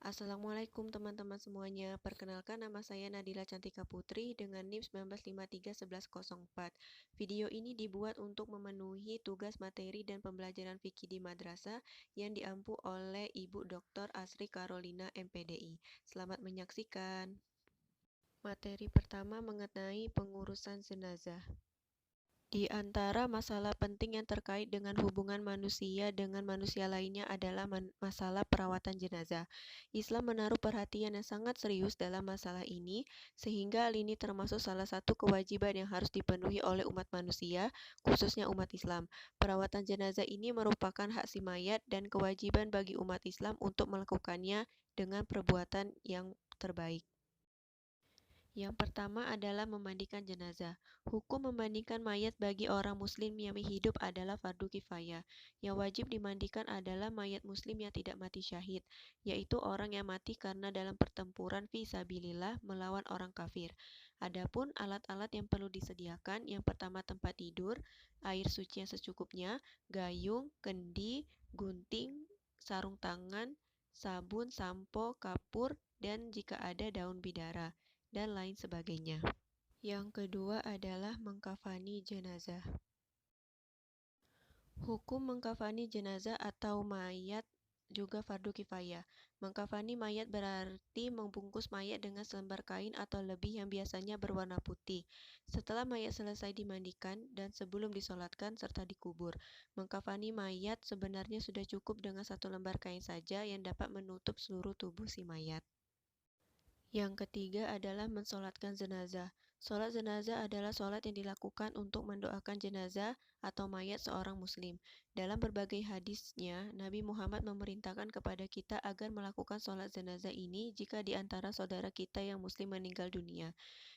Assalamualaikum teman-teman semuanya. Perkenalkan nama saya Nadila Cantika Putri dengan NIM 19531104. Video ini dibuat untuk memenuhi tugas materi dan pembelajaran fikih di madrasah yang diampu oleh Ibu Dr. Asri Carolina MPDI. Selamat menyaksikan. Materi pertama mengenai pengurusan jenazah. Di antara masalah penting yang terkait dengan hubungan manusia dengan manusia lainnya adalah masalah perawatan jenazah. Islam menaruh perhatian yang sangat serius dalam masalah ini, sehingga hal ini termasuk salah satu kewajiban yang harus dipenuhi oleh umat manusia, khususnya umat Islam. Perawatan jenazah ini merupakan hak si mayat dan kewajiban bagi umat Islam untuk melakukannya dengan perbuatan yang terbaik. Yang pertama adalah memandikan jenazah. Hukum memandikan mayat bagi orang muslim yang hidup adalah fardu kifayah. Yang wajib dimandikan adalah mayat muslim yang tidak mati syahid, yaitu orang yang mati karena dalam pertempuran fi sabilillah melawan orang kafir. Adapun alat-alat yang perlu disediakan, yang pertama tempat tidur, air suci yang secukupnya, gayung, kendi, gunting, sarung tangan, sabun, sampo, kapur, dan jika ada daun bidara dan lain sebagainya. Yang kedua adalah mengkafani jenazah. Hukum mengkafani jenazah atau mayat juga fardu kifayah. Mengkafani mayat berarti membungkus mayat dengan selembar kain atau lebih yang biasanya berwarna putih. Setelah mayat selesai dimandikan dan sebelum disolatkan serta dikubur, mengkafani mayat sebenarnya sudah cukup dengan satu lembar kain saja yang dapat menutup seluruh tubuh si mayat. Yang ketiga adalah mensolatkan jenazah. Solat jenazah adalah solat yang dilakukan untuk mendoakan jenazah atau mayat seorang muslim. Dalam berbagai hadisnya, Nabi Muhammad memerintahkan kepada kita agar melakukan solat jenazah ini jika di antara saudara kita yang muslim meninggal dunia.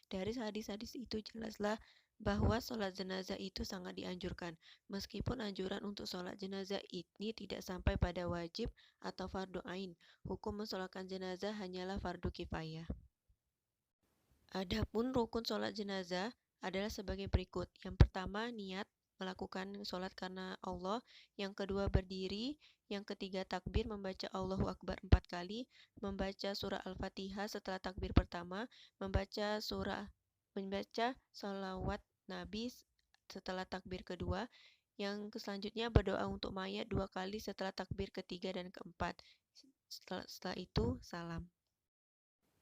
Dari hadis-hadis itu jelaslah bahwa sholat jenazah itu sangat dianjurkan, meskipun anjuran untuk sholat jenazah ini tidak sampai pada wajib atau fardu ain. Hukum mensolatkan jenazah hanyalah fardu kifayah. Adapun rukun sholat jenazah adalah sebagai berikut. Yang pertama, niat melakukan sholat karena Allah. Yang kedua, berdiri. Yang ketiga, takbir membaca Allahu Akbar 4 kali, membaca surah Al-Fatihah setelah takbir pertama, membaca salawat Nabi setelah takbir kedua. Yang selanjutnya berdoa untuk mayat 2 kali setelah takbir ketiga dan keempat. Setelah itu salam.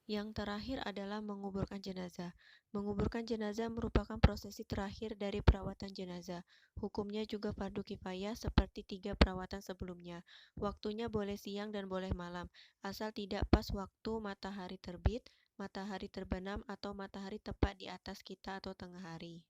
Yang terakhir adalah menguburkan jenazah. Menguburkan jenazah merupakan prosesi terakhir dari perawatan jenazah. Hukumnya juga fardu kifayah seperti 3 perawatan sebelumnya. Waktunya boleh siang dan boleh malam, asal tidak pas waktu matahari terbit, matahari terbenam, atau matahari tepat di atas kita atau tengah hari.